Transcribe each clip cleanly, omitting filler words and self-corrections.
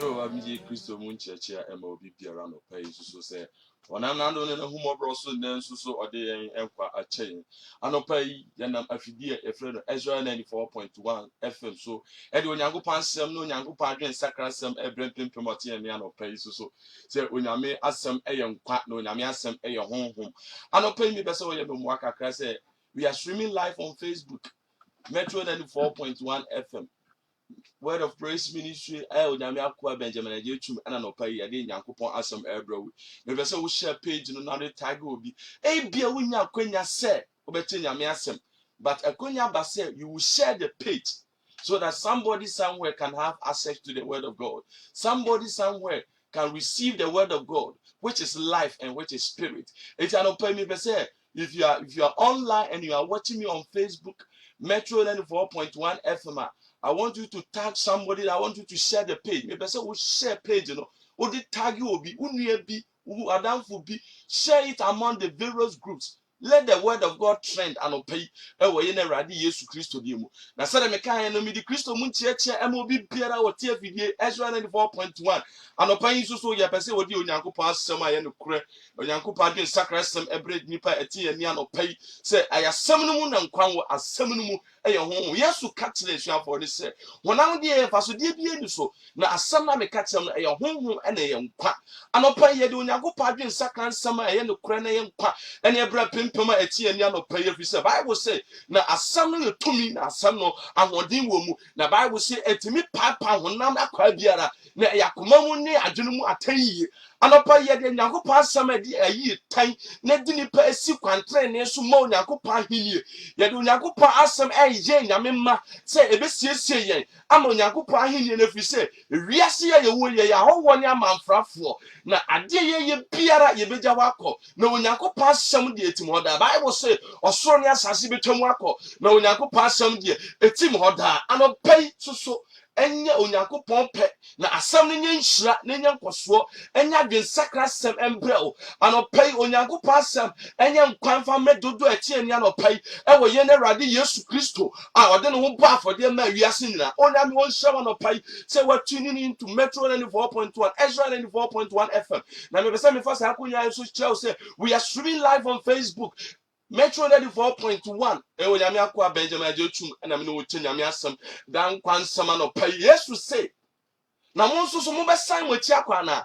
Yo, I'm the Christo Munchia, MOB around the page, so say. When I'm not doing a humour brosso, then so or they ain't a chain. I no pay, then I'm a fidea, a friend of Ezra 94.1 FM. So, Edwin Yango Pan Sam, no Yango Padre, Sacra Sam, a Brenton Promoti, and Yano pay. So, say, when I may ask some a young quack, no, I may ask some a home. I no pay me best way of Mwaka Crass. We are streaming live on Facebook, Metro 94.1 FM. Word of Praise Ministry, Onyame Akwa Benjamin Ajetum, and an opay, I didn't Yankupon Assam Airbro. Maybe so we share page in another tag will be a beer when ya Quenya said, Obetina Miasem. But a Quenya Basse, you will share the page so that somebody somewhere can have access to the word of God. Somebody somewhere can receive the word of God, which is life and which is spirit. It's an opay me say if you are online and you are watching me on Facebook, Metro 94.1 FM. I want you to tag somebody. I want you to share the page. Maybe say we share page, you know. What the tag you will be, be, Adam will be. Share it among the various groups. Let the word of God trend and obey. Ewo ye na radi Yesu Kristo di mu. Na sada me kan no mi di Kristo mu nchieche MOB biara wo tie fidie Ezra 94.1. Anopa yi so ye pese wo di Onyankopon asem aye no kure. Onyankopon adwen sakra asem ebre nipa eti ye ni anopa yi se ayasem no mu na nkwan wo asem no mu eye ho Yesu ka kire suafo de se wonam de faso de bie ni so na asem na me ka kire no eye ho na eye nkwa. Anopa yi de Onyankopon adwen sakra asem aye no kure na eye nkwa. Ene ebra pimpema eti ani anopa yi fi se Bible say na asam no yetumi na asam no ahodin wo mu na Bible say etimi papa honam akwa biara na yakoma mu ne adwene mu atayi anopa ye de Nyankopon asam edi ayi tan na di nipa esi kwantre ne so ma Nyankopon ahenie ye de Nyankopon asam eye nyame ma se ebesiesie yen ama Nyankopon ahenie na fi se wiase ye wo ye ya howo ne amanfrafo na ade ye biara ye beja wakọ na Nyankopon asam de etim hoda Bible say osoro ne asase betwam akọ na Nyankopon asam de etim hoda anopai so enye Onyankopon pe na asam ne nhyira ne nyankoso enye adwen sakra sem embrel anopai Onyankopon asam enye nkwanfa medodo ati ani anopai ewo ye na Awurade Yesu Kristo a ode ne ho bo afode ma wiase nyina onyame won hyira anopai say we tuning into Metro 94.1 Ezra 94.1 FM na me be say me fa sa akonya so kyerɛw say we are streaming live on Facebook Metro 94.1 Onyame Akwa Benjamin Ajetum na me no wo nyame asem dan kwansam anopai Yesu say na mo nso so mo be san wachi akwa na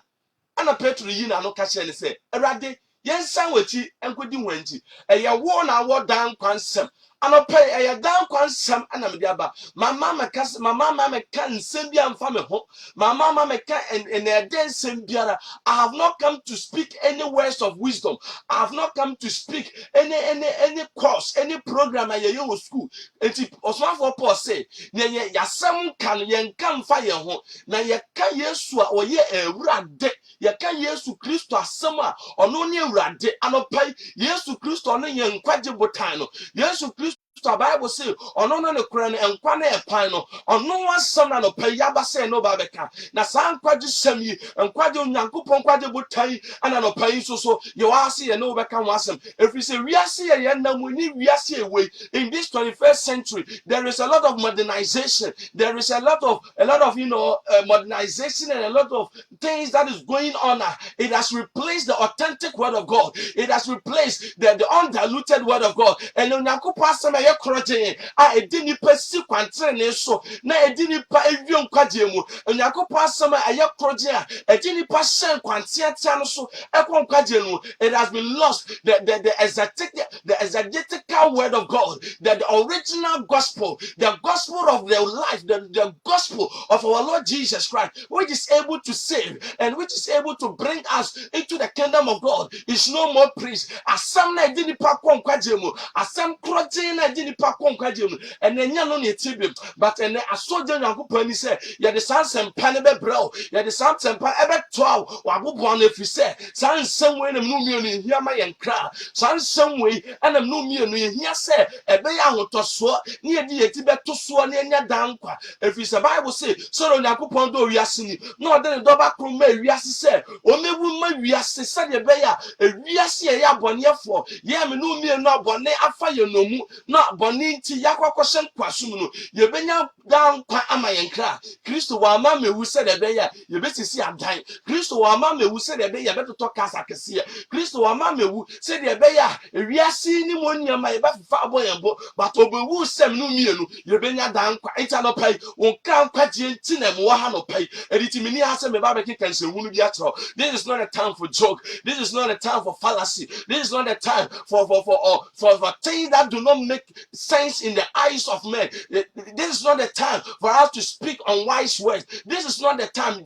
ana Petro yi na no ka kyerɛ ne say Awurade yen san wachi enkodi hwanti eye wo na wo dan kwansam anopai eye dan kwansam ana me aba mama me ka nsem bia mfa me ho mama me ka en eden nsem biara I have not come to speak any words of wisdom. I have not come to speak any course, any program at your school. And Osman for Paul say, "Nye yasam kan yen kan fa yen ho na ye ka Yesu a oye ewurade ye ka Yesu Kristo asema ono ne ewurade anopai Yesu Kristo no yen kwaje botan no Yesu Kristo the Bible say ono no ne kura no enkwa na epan no ono wasam na no pai yaba say no ba beka na san kwaje sam yi enkwaje Onyankopon kwaje botan ana no pai so you ase ye no beka wasam if you say we ase ye na mu ni we ase we in this 21st century there is a lot of modernization there is a lot of modernization and a lot of things that is going on. It has replaced the authentic word of God. It has replaced the undiluted word of God. And Onyankopon asem aye kroje a edini pa si kwantre ne so na edini pa ewion kwaje mu Onyankopon asem aye kroje a edini pa shen kwantiatia no so ekon kwaje no it has been lost the exegetical word of God, the original gospel, the gospel of their life, the gospel of our Lord Jesus Christ, which is able to save and which is able to bring us into the kingdom of God, is no more priest. Asam na edini pa kwa nkwaje mu, asam kroje na edini pa kwa nkwaje mu, ene nya no ne tibim, but ene asoje Nyankopon ni se, ye de sansem pa ne be brel, ye de sansem pa ebe toa wabobo na fise, sansem we na mu mi no hia ma ye nkra, sansem we ana mu mi no hia se ebe ya hotoso, ne ye di yeti be toso ne nya dankwa. If the Bible say so Onyankopon do wiase ni na ode ne doba krom ma wiase se o mewu ma wiase se de be ya wiase ye abonefo ye me no mi no abone afa ye no mu na ɛfa bɔne nti yakɔkɔhyɛ nkwasum no yɛbɛnya daa nkwa ama yɛn kra. Kristo wɔ ama mewu sɛ de bɛyɛ yɛbɛsisi adan. Kristo wɔ ama mewu sɛ de bɛyɛ yɛbɛtotɔ kasa kɛseɛ. Kristo wɔ ama mewu sɛ de bɛyɛ ewiase ni mo nneɛma yɛbɛfefa abɔ yɛn bo, but obewu sɛm no mienu yɛbɛnya daa nkwa. Nti anɔpa yi wɔn kra nkwagye nti na mo wɔ ha nɔpa yi ɛditi mini ha sɛ meba bɛkeka nsɛmhunu bi akyerɛw. This is not a time for joke. This is not a time for fallacy. This is not a time for things that do not make sense in the eyes of men. This is not the time for us to speak unwise words. This is not the time.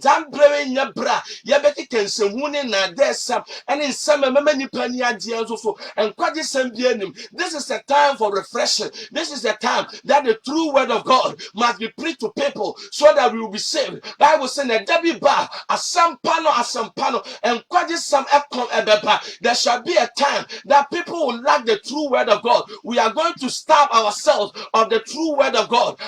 This is the time for refreshing. This is the time that the true word of God must be preached to people so that we will be saved. Bible says that there shall be a time that people will lack the true word of God. We are going to starve ourselves of the true word of God.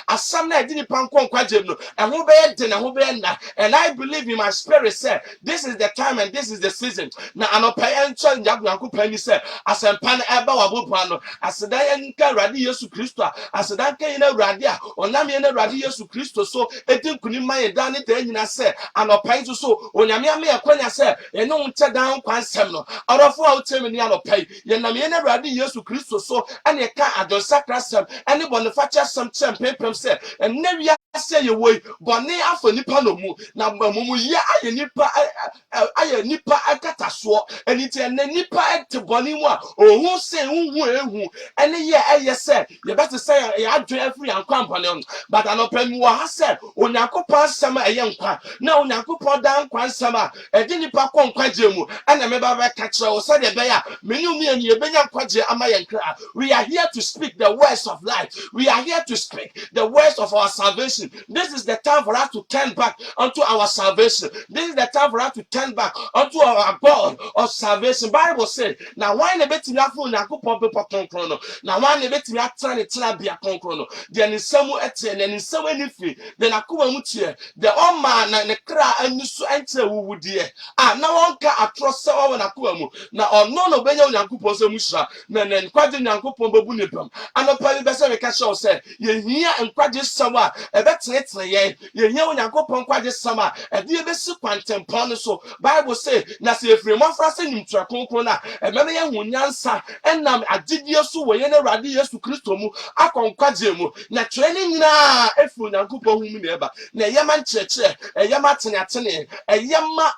And I believe in my spirit, sir, this is the time and this is the season. Now, I know parents and Yaku say, as a pan eba wabupano, as a Dayanka Radi Yesu Christo, as a Danka in a Radia, or Namiana Radi Yesu Christo, so it didn't kunima done it, and I said, and a pay to so, when Yamia Quenya said, and no one tear down Quan Semno, out of 4 terminal pay, Yanamiana Radi Yesu Christo, so, and you can't add the sacrasem, anyone the fatcher some paper said, and never say your way, but near for Nipanomu, now Mumu ya aye nipa akata so eniti ene nipa ete boni mu a ohun se hu ene ye eye se ye better say ya adwe afri ankwampa but anopam wo ha se onyankopon asem eye nkwa na onyankopon dan nkwa nsem a edi nipa ko nkwaje mu ene me ba ka kire wo se de be ya menu mi eni ye benya nkwaje ama ye nkra. We are here to speak the words of life. We are here to speak the words of our salvation. This is the time for us to turn back unto our salvation. This is the time for us to turn back unto our God of salvation. Bible says, now why ne beti na fu na kupon pepo konkrono. Now why ne beti na trane tena bia konkrono. The nisemu ete ne nisemu enifi. The nakuma mutie. The oma na ne kra anisu ente wuwudie. Ah na wonka atrose wa na kuwa mu. Na ono no benya onyankopon se muhira. Na nkwaje nyankopon bebu nepam. Anopa bi bese me ka show say, ye hia nkwaje sama ebetetre ye hia onyankopon nkwaje sama ede ebesi kwantempon so. Bible say na se efiri mafra se nimtra konkro na ememe ye hunyansa enam agidie so wo ye na Awurade Yesu Kristo mu akonkwaje mu na twene nyina efiri onyankopon hu mu na eba na yema nkyerɛkyerɛ yema tenatene yema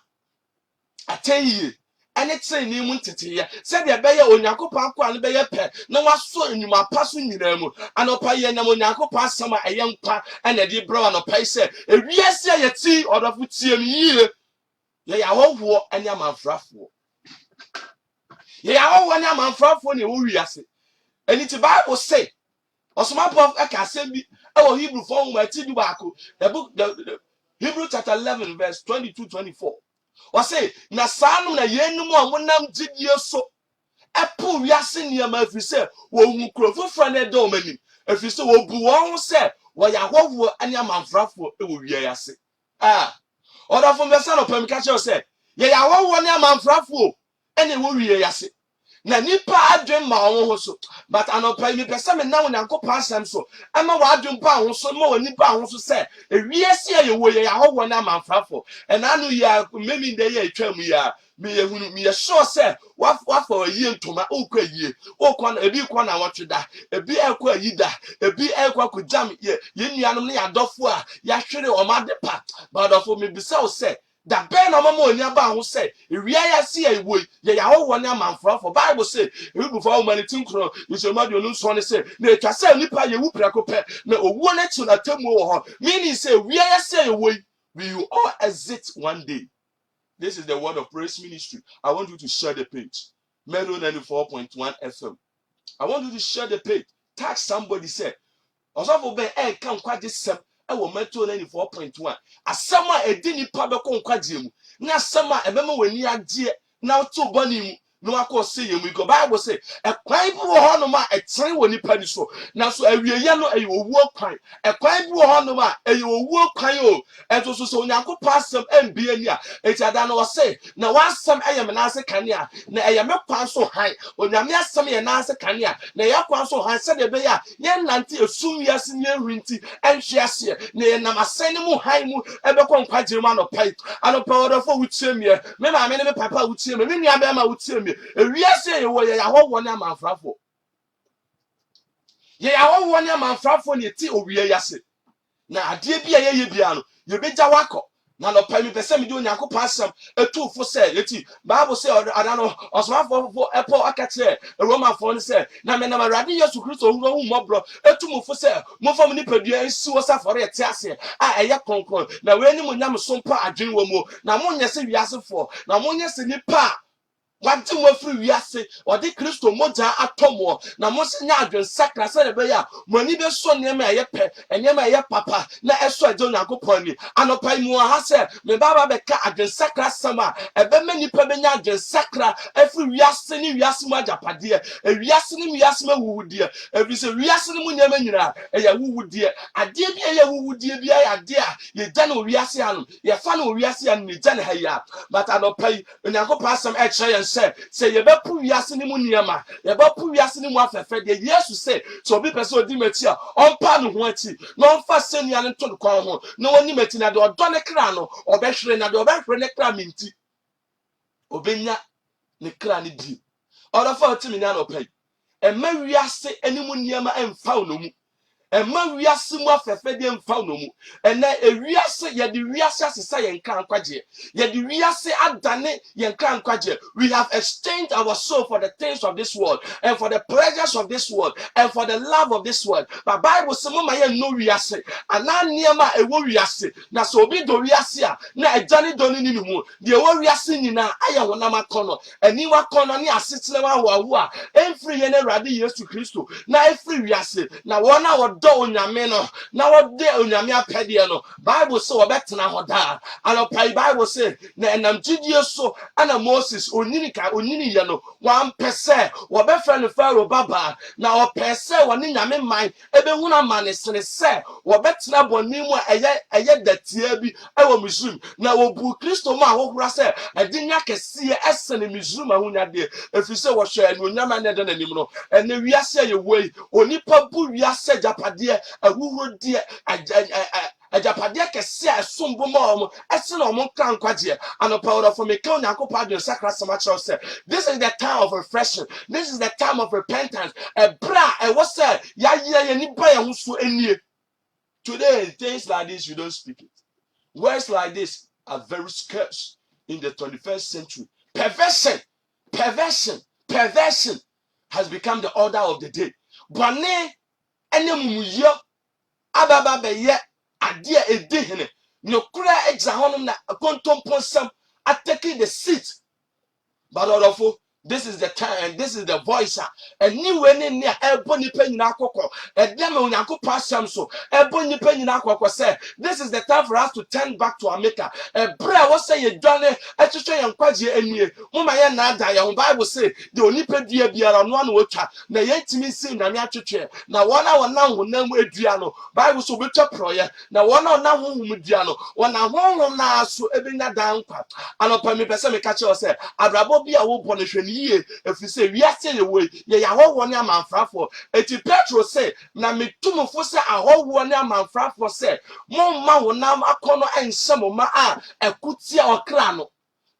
atenyi ene treni mu ntete se de be ye onyankopon akwa ne be ye pe na waso enyuma paso nyina mu anopa ye nam onyankopon asama eye nkwa ene de bro anopa se ewiase ye ti odofo tie mi yie ye ya wowo ene amanfrafo ye ya wowo ene amanfrafo ne wo wiase eni ti Bible say osomapo aka asem bi e wo Hebrew 4 ma ti du baako the book the Hebrew chapter 11 verse 22-24 or say na sanu na yenum a monam gidie so epo wiase niam afise wo hu krofo fra na de o mani afise wo bu won se wo ya hwowo ene amanfrafo e wo wiase order from the son of Pemikacho said, ye ya hwowo ne amanfrafo ene wo wiase na nipa adwen ma wo so but anopa mi pese me na onyankopon asem so ama wa adwen pa wo so ma woni pa wo so se ewiase aye wo ye ya hwowo na amanfrafo enanu ya memi de ye atwam ya me ye hunu me ye sure se wa for yi ntoma okwa yi okwa na ebi kwa na wotweda ebi ekwa yi da ebi ekwa ko jam ye nuanom ne adofo a ya hwere o madepa but adofo me bisa o se da ben no mama onya ba ho say ewia ya se ya wo ye ya ho ne amanfrafo. Bible say we before humanity nkro yesomadu no so ne say na etwa say nipa ye wu prekope na owuo na chi na tamu wo ho meaning say ewia ya se ya wo we will all exit one day. This is the word of praise ministry. I want you to share the page. Melo 94.1 FM. I want you to share the page. Tag somebody say osofo ben kan kwaje sem ewo Metro 94.1 asama edi nipa be ko nkwaje mu na asama ebema wani agye na to bani mu no akọ say yemu go Bible say e kwan bi wo ho no ma e tere wo nipa ni so na so awieye no e owuo kwan e kwan bi wo ho no ma e owuo kwan o ento so onyankopɔ asɛm embi ani a eti ada no say na wasɛm ɛyɛ me na ase kanea na ɛyɛ me kwan so han onyame asɛm yɛ na ase kanea na yɛ kwan so han sɛ de be ya yɛ nante esum wiase ne ehwinti ɛnhwe ase na yɛ nam asɛn mu han mu ɛbɛkɔ nkwagye mu anɔpa wɔdɔfo wutie me me maame ne me papa wutie me nua bɛma wutie me ewiase yɛ wɔ yɛ ahɔwɔ ne amanfrafo yɛ ahɔwɔ ne amanfrafo ne ti owie yase na adeɛ bi a yɛyɛ bia no yɛbɛgya wakɔ na no pa mi pese mi di onyankopɔ asɛm etufo sɛ yeti Bible sɛ ada no ɔsomafo ɛpɔ akɛkyerɛ Romafo no sɛ na me na Awurade Yesu Kristo hu mmɔbrɔ etumufo sɛ mofam nipadua nsi wɔ safɔre ɛte ase a ɛyɛ kronkron na we anim nyam so mpa adwen wɔ mu na monyɛ sɛ wiasefo na monyɛ sɛ nipa wante mo afiri wiase ɔde Kristo mogya atɔmo na mo se nya adwen sakra sɛ be ya mo ani be so nneɛma ɛyɛ pɛ nneɛma ɛyɛ papa na ɛso agye Onyankopɔn ni anopai mu ha sɛ me baba bɛka adwen sakra sama ɛbɛma nipa benya adwen sakra afiri wiase ni wiase mu agyapadeɛ wiase ni wiase ma wuwudeɛ ebi sɛ wiase ni mu nneɛma nyina ɛyɛ wuwudeɛ adeɛ bi ɛyɛ wuwudeɛ bi ɛyɛ adeɛ a yɛgya no wiase ano yɛfa no wiase ano ne gya ne ha ya but anopai Onyankopɔn asɛm ɛkyerɛ yɛn say yebepu wiase ni mu niema yebepu wiase ni mu afefe de Yesu say so obi pese odi meti a ompa no ho ati na omfa senia ne to kwan ho na woni meti na de odo ne kra no obehwere na de obehwere ne kra minti obenya ne kra ne di odo fa otimi nya no pai ema wiase ani mu niema emfa no mu ema wiase mu afefe de emfa no mu ena ewiase ye de wiase asesa yen kan kwagye ye de wiase adane yen kan kwagye we have exchanged our soul for the things of this world and for the pleasures of this world and for the love of this world but Bible say mama ye no wiase ana niema ewo wiase na so obi do wiase a na ejane do ni mu de ewo wiase nyina aye wonam akono ani wakono ne asetene wa wo a emfiri ye na Awurade Yesu Kristo na efiri wiase na wona do onyame no na wode onyame apede no Bible say obetena ho da anopai Bible say na enam gidie so ana Moses onyini ye no wan pese wobefra ne Pharaoh baba na opese woni nyame man ebehu na mane sene se wobetena boni mu eye datia bi ewo Misrim na wobu Kristo ma ahohora se edinya kese esene Misrim ahunyade efise wo hwe no nyama ne de nanim no ene wiase ye wei onipa bu wiase japade awuhuro die ajapadeɛ kɛse a sombo ma ɔmo ɛse na ɔmo kan kwagye anopa ɔdɔ for me ka Onyankopɔn adwen sakra sɛma kyerɛw sɛ this is the time of refreshing, this is the time of repentance ɛbra ɛwɔ sɛ yɛayɛ yɛ nipa yɛ ho so anie. Today things like this you don't speak it. Words like this are very scarce in the 21st century. Perversion has become the order of the day. Bwane enemuyo ababa beye ade edehene nokura egza honom na kontomponsam attacking the seat but orofo this is the time and this is the voice and ni we ne ne ebo nipa nyina akokọ edem Onyankopɔn asɛm so ebo nipa nyina akokọ say this is the time for us to turn back to our maker ebra wo say ye dwane etwetwe ye nkwagye anie moma ye na ada ye Bible say de onipa dua biara no ana wotwa na ye ntimi sin na me atwetwe na wona wona honam edua no Bible so betwa proye na wona wona honhom dua no wona honhom na so ebenya dan kwa anopa me pese me ka che o say abrabo bi a wo bɔ ne hwɛ ye efise wiase ye we ye yahowo ne amanfrafo eti Petro say na metumfo se ahowo ne amanfrafo se momma wonam akɔno enhyɛ mo ma a ekutia okra no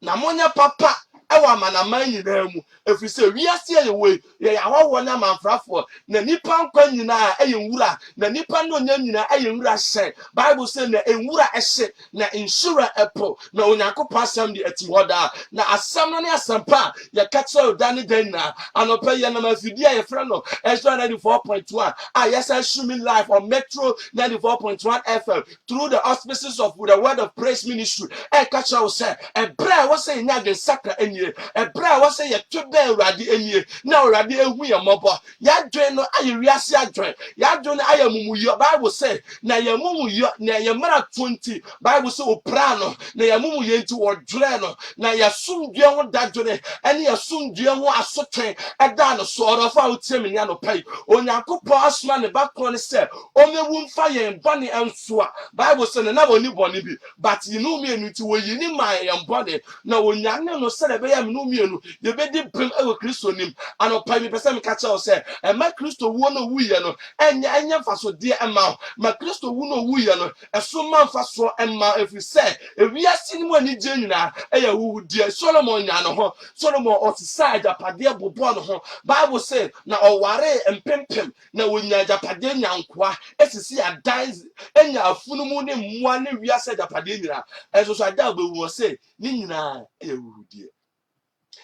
na monya papa ewa amanaman nyina mu efise wiase ye we ye yahowo ne amanfrafo na nipa nkwa nyina eye nwura na nipa no nya nyina eye nwura hyɛ Bible say na enwura ɛhye na insura epo na Onyankopɔn asɛm de ati hoda na asɛm no ne asɛmpa ye katso dani denna anopa ye na mafidi a ye frɛ no Extra 94.1 yes I streaming live on Metro 94.1 FM through the auspices of the Word of Praise Ministry katso say ebra wo say nya de sakra enie ebra wo se ye twebe awurade enie na awurade ehu ye mobo ya dwen no aye wiase adwen ya dwen aye mumuyo Bible say na ye mumuyo na ye mara 20 Bible say opra no na ye mumuyo nti wo dwere no na ye sumdue ho dadwene ene ye sumdue ho asotwen eda no so orofa utie nya no pai onyankopon asoma ne bakro ne se omewu mfa ye bone enso a Bible say na woni bone bi but you know me enu ti wo yini man ye bone na onyane no se be ya me no mienu ye bedi brim ewo Kristo nim anopa mi pese me ka che o se e ma Kristo wo no wuye no enya faso de ema ma Kristo wo no wuye no eso man faso ema efi se ewiase ni mo ani je nyina eya wu de Solomon nya no ho Solomon osisa japade bobo no ho Bible say na oware empempem na wonya japade nyankoa esisi adan enya afunumu ne mmoa ne wiase japade nyina eso so ada obewu se ni nyina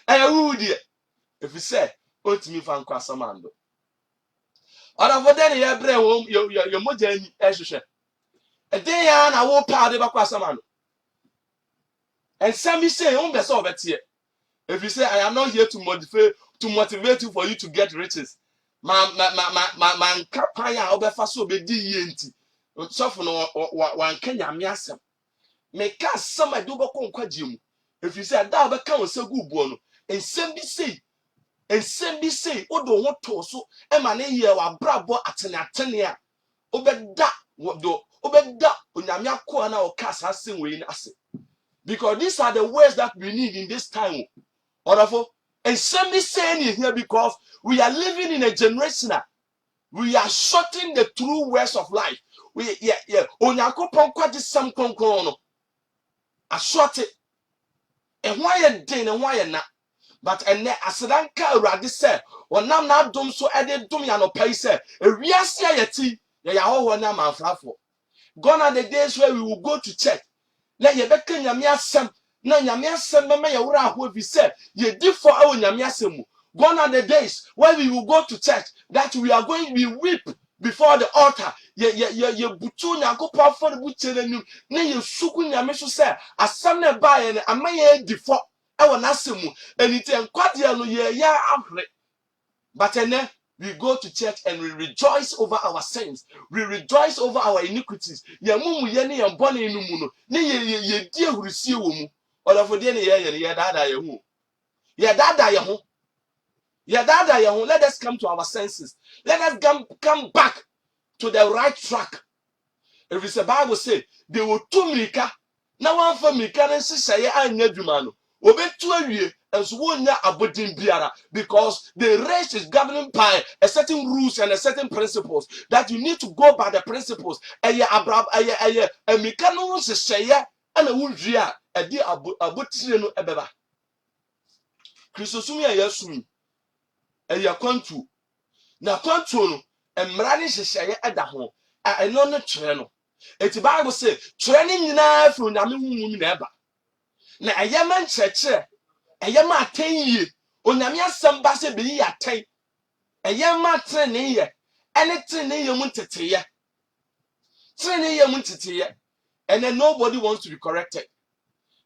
eya wu de if you say otimi fa nkwa samando ora for den ye bre wo yo moja ni ehwehwe eden ya na wo pa de bakwa samando and some say on be so betie if you say I am not here to motivate you for you to get riches man nka pan ya obefa so obedi ye nti so for no wan kanya me asem me ka sama do bako nkwa jimu if you say da obeka won segu buo no ensem bi sei odo ho to so e ma ne ye wa brabo atene a obeda onyame akoa na o ka sasen we ni ase because these are the words that we need in this time wonderful and some be saying here because we are living in a generation we are shorting the true words of life we onyakopon kwaji sam konkron no a short it and why a din and why na but and asedanka awurade se onam na adom so ede dom ya no pai se ewiase ayati ya hoho na manfrafo gone are the days where we will go to church na ye beka nyame asem na nyame asem mema ye wura ho bi se ye di for awo nyame asem mu gone are the days where we will go to church that we are going we weep before the altar ye butu nyankopon for the buchenenu na ye suku nyame so se asem na ba ye na amaye di for awo na asem mu enite nkwade no ye ya ahre but ene we go to church and we rejoice over our sins. We rejoice over our iniquities. Ye mumu ye ne ye bone enu mu no. Ne ye die hurusie wo mu. Olafo de ne ye dada ye hu. Ye dada ye hu. Ye dada ye hu. Let us come to our senses. Let us come back to the right track. If it's the Bible say they will two mirika. Na one for mirika ne sise ye anya dwuma no. Obetu awie as wonya abodin biara because the race is governed by a certain rules and a certain principles that you need to go by the principles eye abrab eye amika no seseye ana wunwi a edi abotire no ebeba Christosumi ayasumi eye kwantu na kwantu no emra ne seseye eda ho eno no twere no eti Bible say twere ne nyina fi onyame humu na eba na eye man cheche eye ma atenye onyame asem ba se be yi aten eye ma trene ye ene trene ye mu teteye and then nobody wants to be corrected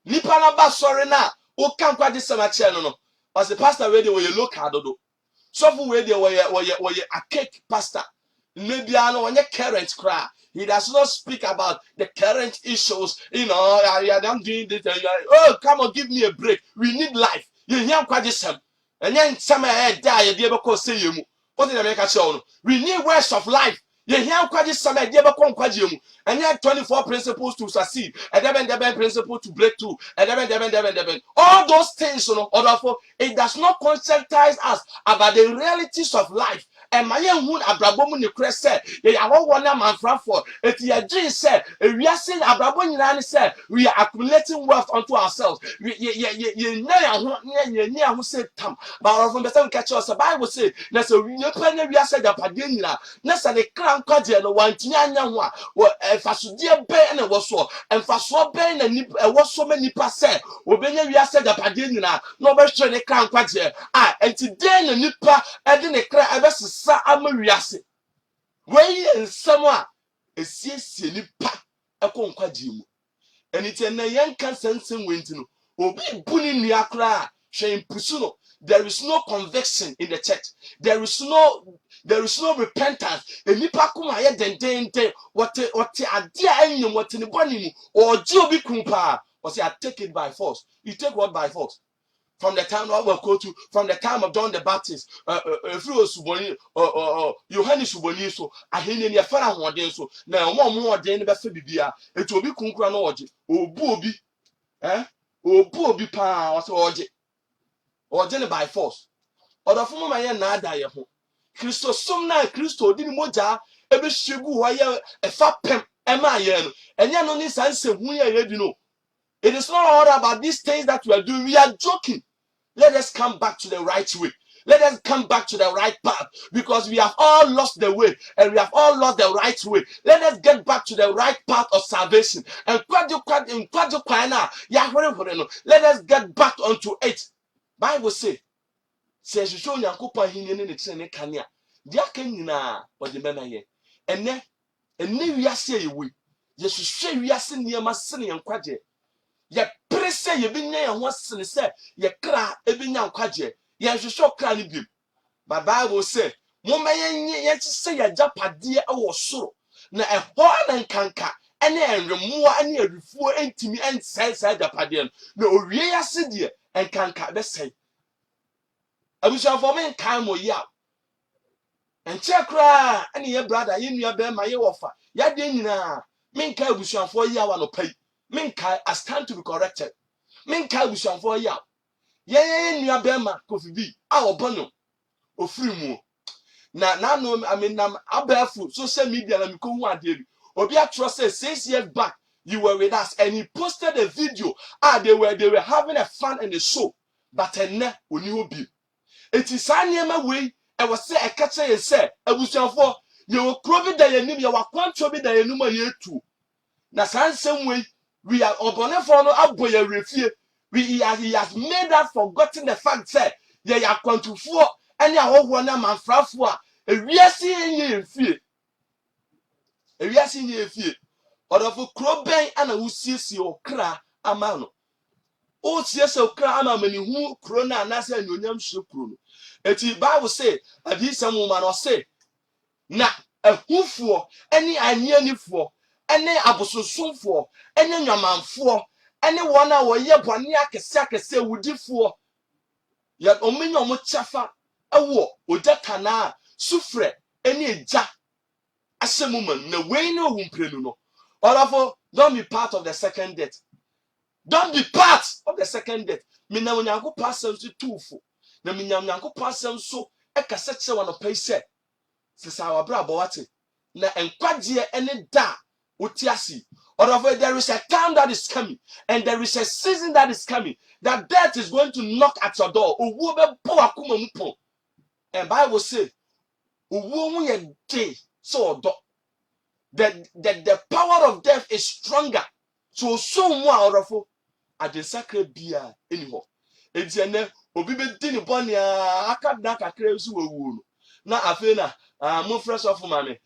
nipa na ba sorry na o kan kwa de semache no was the pastor we dey we look adodo so for we dey we a cake pastor maybe I know current cry. He does not speak about the current issues. You know, I'm doing this. Oh, come on, give me a break. We need life. You hear quite this. And then some die. You ever say you. What did I make a show? We need words of life. You hear quite this. Some idea about quadrium. And you have 24 principles to succeed. And then principle to break through. And then all those things, you know, therefore, it does not conscientize us about the realities of life. And my young woman abrabomu ne kure se ye awo wona manfrafo eti ye dream se ewiase abrabo nyina ne se we are accumulating wealth unto ourselves ye na ho ye ni aho se tam but from the time catch us the Bible say na se we pa na wiase japade nyina na se ne kran kwaje no wantini anya ho a fasodie be na wo so emfaso be na ni wo so ma nipa se obenya wiase japade nyina na obehwe ne kran kwaje enti den na nipa e de ne kran sa amawiase wey ensam a esiesie nipa ekonkwaje mu enite na yenka sensen wenti no obi buni nua kra There is no conviction in the church. There is no repentance. Enipa kuma ye dendende what adia enyum what ne boni mu or obi kumpa or say I take it by force. You take what by force? From the time from the time of John the Baptist, Yohane Suboni so ahene ne fara hoden so na omo hoden ne be fa bibia etu obi kunkura no oje obu obi pa o se oje ne by force odofo mo maye na ada ye ho Kristo som na Kristo di ni moja ebe hyegu ho ye efa pem ema ye no enye no ni sanse hu ye ready no. It is not all about these things that we are doing. We are joking. Let us come back to the right way. Let us come back to the right path because we have all lost the way and we have all lost the right way. Let us get back to the right path of salvation. And let us get back onto it. Bible says you show Yakupa Hinin in the Kanya. Diakenina or the Menaye. And then we are saying we. Yes, you we are seeing near Massini and Quaje. Ye presse ye binya ya ho sene se ye kra ebinya nkwaje ye hwehwe kra ne bim. But Bible say mo mayenye ye se ye japade e wo soro na eho na nkanka ene enremoa ene adufuo entimi ensese japade no owie ya se de nkanka be sei abusha for me kan mo ya enche kra ene ye brother ye nua be ma ye wofa ya de nyina menka abusha for ya wa no pai menka I stand to be corrected. Menka busham for ya. Ye nua bema Kofi B. A obono ofiri mu. Na no I mean nam abafu social media na miko hu ade bi. Obi atro say 6 years back you were with us and he posted a video. They were having a fun and a show. But enne oni obi. Eti sa niema we e was say e ka che ye say abusham for ye wo kro bi da yanim ye wakwanto bi da yanum ye tu. Na sansem we are obone for no aboye refie. He has made us forgotten the fact that ye are kwantufo any ahogwo na manfrafo a ewiase enye efie odofo kroben ana wusiesie okra ama no o siesie okra ama mani hu kro na anase anyonyam hye kro no eti Bible say adisam ma no say na ehufo any anianifo any abososomfo any nwamanfo any wona wo ye bone akese wudifo ya omenya omo chafa ewo odakana sufre any eja asemuma na we no humprenu no olafo don't be part of the second death. Don't be part of the second death. Me na onyanko pasem so tufo na me nyanko pasem so ekase che wono paise sisa wabra bowate na enkwagye ene da utiasi. Or there is a time that is coming and there is a season that is coming that death is going to knock at your door. And Bible says so the power of death is stronger. So more at the sacred beer anymore. It's an obi be dini bonia akadna kakra su wewu na afena mo fresh off mame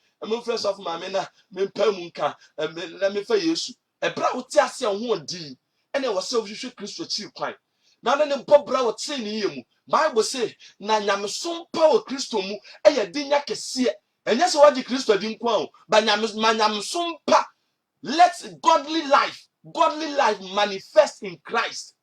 na me pam nka na me fa Yesu e bra wo ti ase ho odi ene wo se ohwehwe Kristo chi kwan na ne bobra wo ti ne yemu. Bible say na nyamesom pa wo Kristo mu eye dinya kese enye se wadi Kristo di nkwan o ba nyamesom pa. Let godly life manifest in Christ.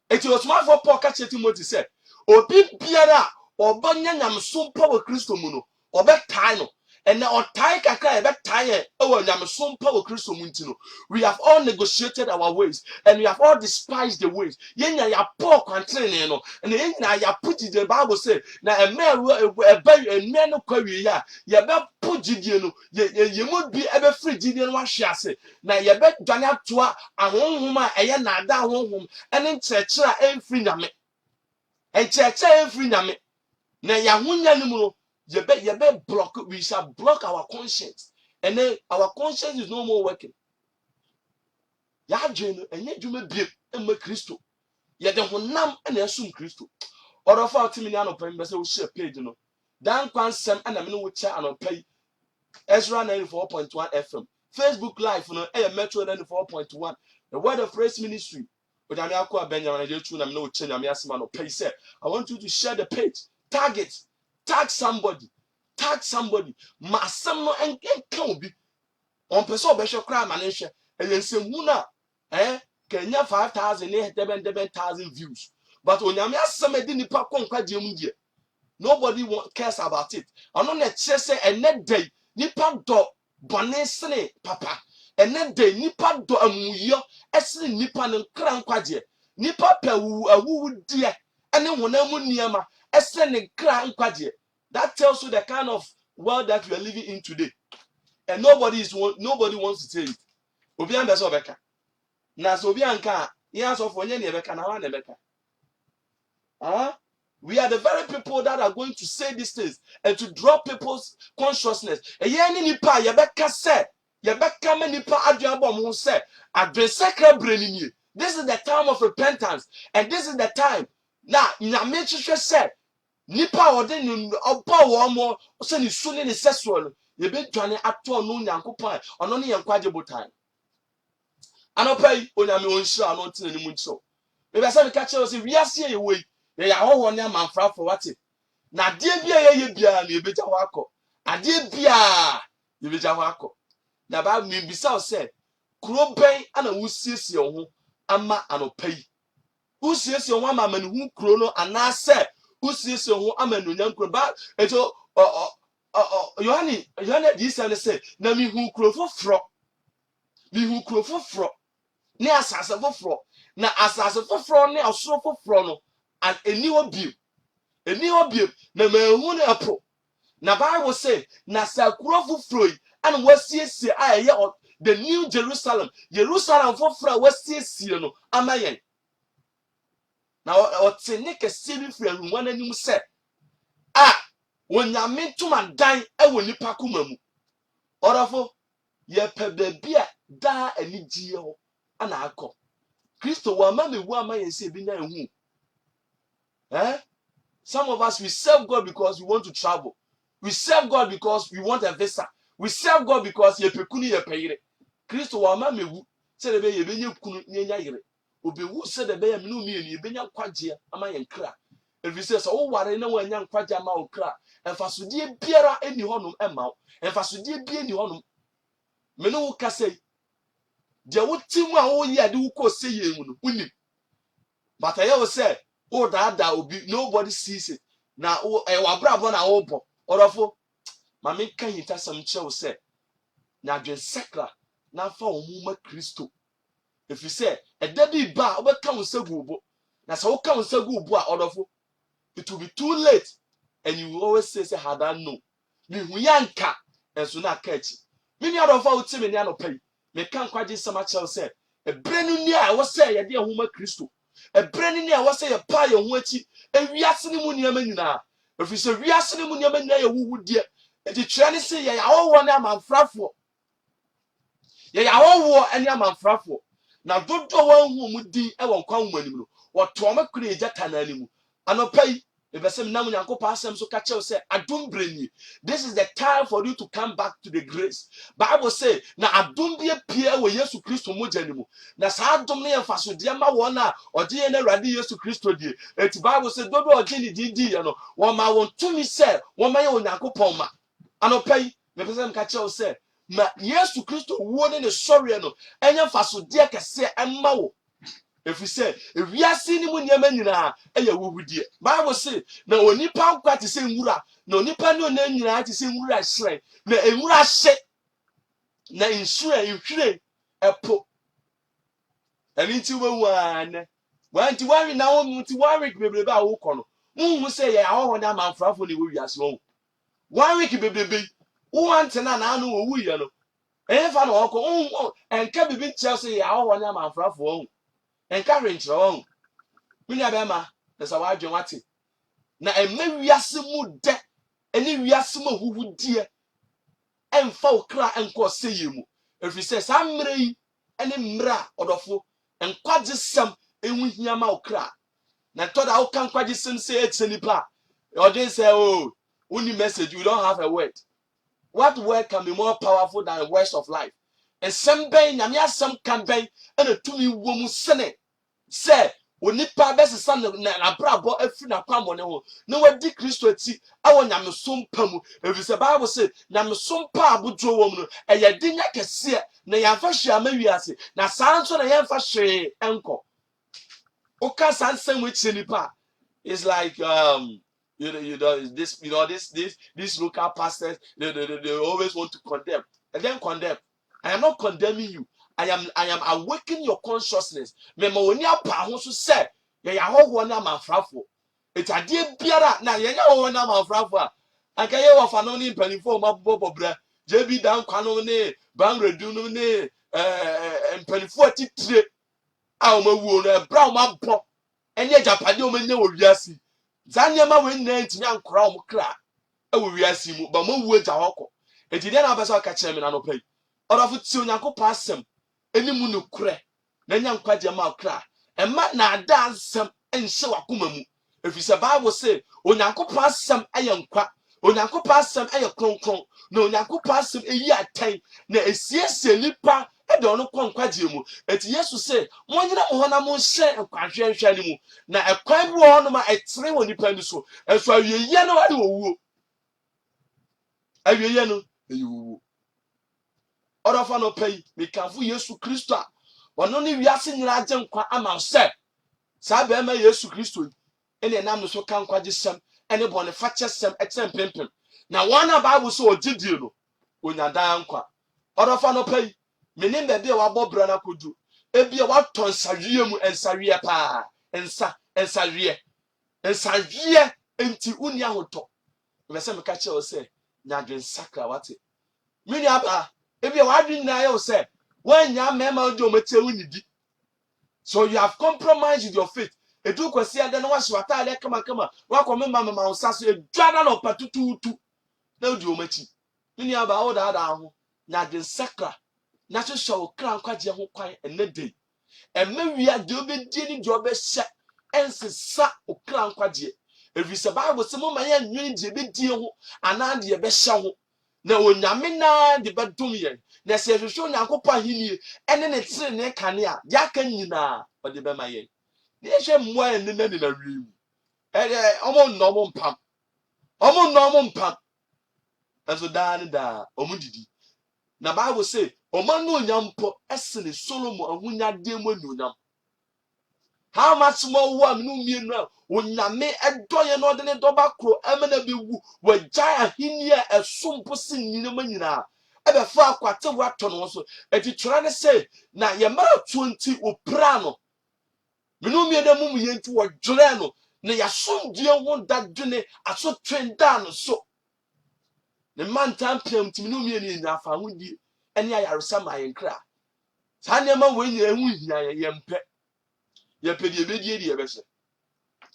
It was my for Paul catch Timothy said, Obi biara obonya nyamsom pa wo Kristo mu no obetai no and na otai kakra ebetai e nyamsom pa wo Kristo mu ntino. We have all negotiated our ways and we have all despised the ways. Yenya ya Paul kwantrene no and yenya ya put the Bible say na emeru ebe no kwawi ya ye be put gidie no ye mu bi ebe free gidie no ahwe ase na ye be dwane atoa ahonhom a eye na ada ahonhom ene nkyerɛkyerɛ emfiri nyame nkyerɛkyerɛ emfiri nyame na yahonya no mu no ye be block. We shall block our conscience and then our conscience is no more working. Ya dwene enye dwuma biem emma Kristo ye de honam na esum Kristo orofa otimi ni anopa mbese wo share page no dan kwansem na me no wo cha anopa yi Ezra 94.1 FM Facebook live no Metro 94.1 the Word of Praise Ministry Onyame akwa Benjamin de tu na me no che nyame asema no pay say I want you to share the page. Tag somebody. Ma asem no enka obi. On person obehwe kra ma ne hwe. Eyensemu na kenya 5,000 7,000 views. But onyame asem edi nipa konkwa die mu die. Nobody cares about it. Ano na che say ene day nipa do bone sene papa. Ene day nipa do amuyo esene nipa ne nkra nkwaje. Nipa pa awu die ene honam niema esene nkra nkwaje. That tells you the kind of world that we are living in today. And nobody wants to say it. Obi an beso beka. Na so obi anka ya so for nye ne beka na wa ne beka. We are the very people that are going to say these things and to draw people's consciousness. This is the time of repentance, and this is the time. Now, Nyame said, nipa ode ni oba wo mo se ni suni ni sexual ye be dwane ato no Nyankopɔn ono ne yankwaje botan. Anopai onyame onhira no tene ni mu ncho. Me be se me ka che o se wiase ye wei ya hoho ne amanfrafo wate na de bia ye bia na ebeja ho akọ ade bia ebeja ho akọ na ba me bisa o se kuro ben ana wusiesie ho ama anopai wusiesie ho ama manhu kuro no ana se wusiesie ho ama nunya kuro ba eto Yohane di se na mi hu kuro foforo ne asase foforo na asase foforo ne osoro foforo no and eni obiem na mahu ne apo na Bible say na sakuro foforo and wasiesie aye the new Jerusalem foforo wasiesie no amayen na otene kese bi firi ahunwa nanim se wonyame tumandan ewo nipa kumamu orafo ye pebebia da anigye ho ana akọ Kristo wa ma mewu amayen se bi na ehu some of us, we serve God because we want to travel. We serve God because we want a visa. We serve God because ye pekuni ye peyire. Kristo wa ma mewu se de be ye benye kunu nyenya yire. Obewu se de be ye menu mi ye benya kwagye ama ye nkra. If you say so wo ware na wanya kwagye ama wo kra, enfasodie biara eni honum ema wo. Enfasodie bi eni honum. Me no wo ka sei. De wo timu a wo ye ade wo ko se ye mu no, unim. But I will say that will be nobody sees it. Now, wabrabo na obo. Orofo, mame kan yita some chew say. Na dwen sekla na fa omuma Kristo. If you say a daddy ba oba kan segubo. Na so kan segubo a orofo. It will be too late. And you will always say had I know. Me huyanka and so na catch. Many out of our team in the pay. Me kan kwaji sama chew say. A brand new year I was say a dear huma Kristo. A brand new was say a pie and wetty, and we are sitting munina. If you say we are sitting munina, who would dear, and the Chinese say, ya all one man frafo. Ya all war and yaman frafo. Now don't go one who would be a one come when you or Toma create that an animal. And no pay if I say Namunako pass them so catch you say, I don't bring you. This is the time for you to come back to the grace. Bible say, now I don't be a peer with Yesu Christo Mujanimu. Na saa dom ne yɛmfa de ma wɔn a ɔde yɛn Awurade Yesu Kristo die eti Bible say dodo ɔde ne didi yɛ no wɔn ma wɔn tumi sɛ wɔn ma yɛ Onyankopɔn ma anɔpɛ yi mepɛ sɛ mka kyerɛw sɛ ma Yesu Kristo wuo ne sɔreɛ no ɛnyɛ mfasodeɛ kɛseɛ ɛmma wo efiri sɛ ewiase ne mu nneɛma nyinaa ɛyɛ wuwudie Bible say na onipa nkwa te sɛ nwura na onipa ne onan nyinaa te sɛ nwura hyerɛn na nwura hye na nhwiren ɛpo and into one. Wanti wari na wo muti wari bebrebe a wo kɔ no. Unhu sɛ yɛ ahɔhɔ na manfrafo ne wo wiase wo. 1 week bebrebe. Wo antena na anu wo wuye no. Ɛfa na ɔkɔ unhu enka bibi nkyerɛ sɛ yɛ ahɔhɔ na manfrafo wo. Enka hwenkyerɛ wo. Minya bɛma na sɛ wadwen wate. Na ɛmɛ wiase mu de ɛne wiase mu huhudie. Ɛmfa wo kra ɛnkɔ sɛ yɛ mu. Ɛfiri sɛ saa mmerɛ yi ɛne mmerɛ ɔdɔfo nkwaje sem enwu hia ma okra na toda wo kan kwaje sem say etenipa you just say oh only message you don't have a word. What word can be more powerful than the words of life? And some ben nyame asem kan ben and tumi wo mu sene Say, onipa besesa na brabo afi na kwamone ho na wadi Kristo ati awo nyamesom pamu efi se Bible say nyamesom pa abudwo wom no eye dinya kese na yamfa hwea mawiase na saa nso na yamfa hwee enko oka sansen with nipa. It's like this local pastors they always want to condemn and then condemn. I am not condemning you. I am awakening your consciousness. Mema woni apa ho so say ye ya hoho na manfrafo. Etade biara na ye nya hoho na manfrafo a anka ye wo fa no ni mpanifo mabobobra JB dan kwano ne banredu no ne mpanifo atitire a o mawuo no ebra o mabọ enye japade o manya wo wiase. Zanyema we nna ntimi ankora o mkra e wo wiase mu ba mawuo ja hokọ. Etide na abasa ka kire me na no pai. Orafo ti onyankopọ asem enimu no kure na nya nkwaje ma kra ema na ada asem enhye wakoma mu efise Bible say onyankopọ asem aye nkwa onyankopọ asem aye kronkron na onyankopọ asem eyi atan na esiesie nipa e de ono kwa nkwaje mu eti Yesu say monyina mo hona mo hye nkwahwehwe ni mu na ekwan bi wo no ma etere wo nipa ni so enso awieye no ade wo wuo awieye no eyi wuo Orafa no pay me kanfu Yesu Kristo a ono ne wiase nyina agye nkwa ama se sa be ma Yesu Kristo ene nam no so kan kwaje sem ene bone fache sem etem pempem na wana Bible so ogidie no onyadan nkwa Orafa no pay me nim be bia wabobra na kodu ebia waton sawie mu ensawie pa ensawie enti uni ahoto me se me ka che o se nyadwen sakra wate mini aba ebia wadwen na ye say wanya mema odi omete unidi so you have compromised with your faith edu kwasi ade na wahwata ale kama wakome mama unsaso edwada no patututu na odi omachi mini aba oda ho na de sakra na so show kran kwaje ho kwan enedei emawia de obedi ni de obehye ensesa okran kwaje evise Bible se mo manya nwini de bedi ho ana de ebehye ho na onyame na de bedum ye na se hwehwe onyankopɔ ahenie ene ne tire ne kane a ya ka nyina ode be maye ne hwɛ mmoa ene na na wiem omo mpam aso da ne da omo didi na Bible say omanu onyampo esene Solomon ahunyade mu anuonyam how much more one no mienu onyame edoye no de ne doba kro emena bewu wagya ahenie esompo sin nyina manyina ebe fa akwate wato no so eti twara ne say na ye mara 20 opra no menu mienu mum ye nti wodwere no na ya somdie ho dadwene aso twenda no so ne mantam piam ti menu mienu nya fa hodie ene ayaresa ma yenkra sa ne ma we nyira hu hia ye mpe ye pedie bedie die bese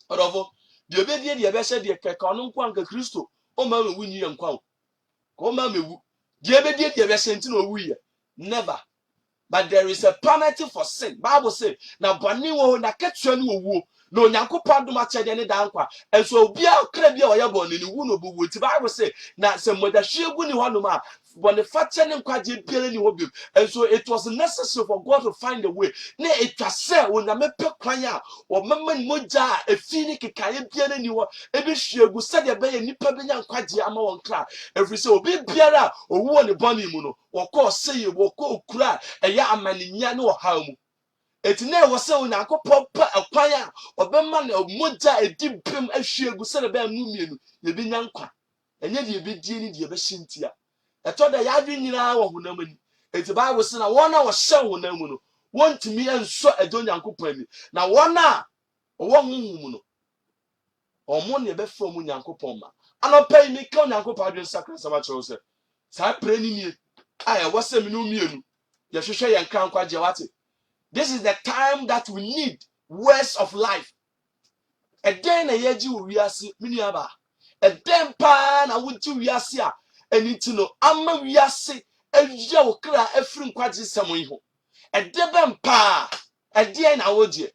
odofo die bedie die bese die keka ono nkwa nka Kristo o ma we nyi nkwa ko ma mewu die bedie die bese nti na owu ye never. But there is a penalty for sin. Bible say na bani wo na ketua ni owu na onyankopɔn dom akyɛde ne da nkwa enso obia okra bia oyɛ bɔne ni wu no buwu ti Bible say na se modahwe gu ni honom a bɔne fakyɛ ne nkwaje biara ni hobim enso it was necessary for God to find a way na etwa sɛ onyame pe kwan a o mama ni mogya a efi ni kekaye biara ni ho ebi hwe gu sɛ de be ye nipa benya nkwaje ama won kra every say obi biara owu wɔ ne bɔne mu no wɔkɔ sɛ wɔkɔ okura ɛyɛ amaninya ne ɔhaw mu etine wo se onyankopɔ pa akwan a obema na mogya edi pem ahwie gu se be anu mienu ye bi nyankwa enye de be die ni de be hyintia eto da ya adwen nyina wo honam ani eti Bible se na wona wo hye honam mu no wontimi enso edo nyankopɔ ani na wona wo honhum mu no omo ne be fa mu nyankopɔ ma anopai mi ka nyankopɔ adwen sakra sama kyerɛ se sa pre ni nie a wo se menu mienu ye hwehwɛ ye nkran kwaje wate. This is the time that we need words of life. A day na yeji wiase miniaba. A day pa na wuji wiase a enitino ama wiase eya okra afiri nkwaji semo iho. A day ben pa a day na woje.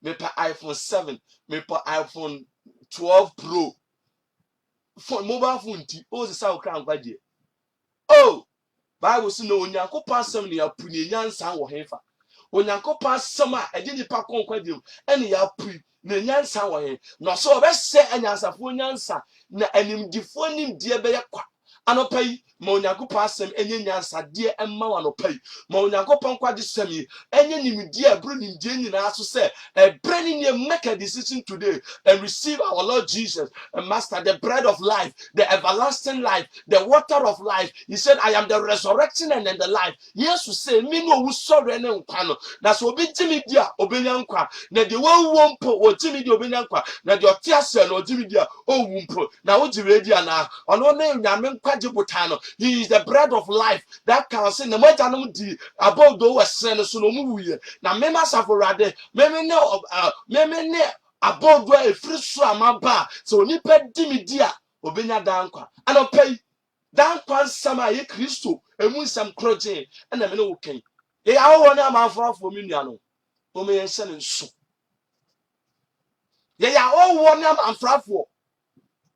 Me pe iPhone 7, me pe iPhone 12 Pro. Phone mobile phone ti o se sa okra nkwaji. Oh Bible say no onyankopɔ asɛm ne apuni nyansa wɔ hefa onyankopɔn asɛm a ɛde nipa kɔnkɔ dim ɛne yɛapui na nyansa wɔ he na ɔsɛ ɔbɛhyɛ anyansafoɔ nyansa na animdifoɔ nimdeɛ bɛyɛ kwa anɔpa yi ma onyankopɔn asɛm ɛnyɛ nyansadeɛ ɛma wɔ anɔpa yi ma onyankopɔn kwagye sɛm yi ɛnyɛ nimdeɛ a ɛboro nimdeɛ nyinaa so sɛ ɛbrɛ ne nea make a decision today and receive our Lord Jesus and Master, the bread of life, the everlasting life, the water of life. He said, I am the resurrection and then the life. Yes, you say, me no sorry and kwano. That's what be Jimmy Dia, Obenyankwa. Na the one wumpo or Jimmy Dia Obenyankwa. Na the Otiasa or Jimmy Dia, oh wumpo. Now what you ready now? On one name, Yamen Quadjibutano. He is the bread of life that can say the Majanum di about those send so no movie. Now, Mema Saforade, Meme ne abodwa efiri so amaba so onipa dimi dia obenya dankwa anopai dankwa nsama ye Kristo emu nsam kroje na me ne wo kan ye awo na amanfrafo mi nuano o me yense ne nso ye awo na amanfrafo.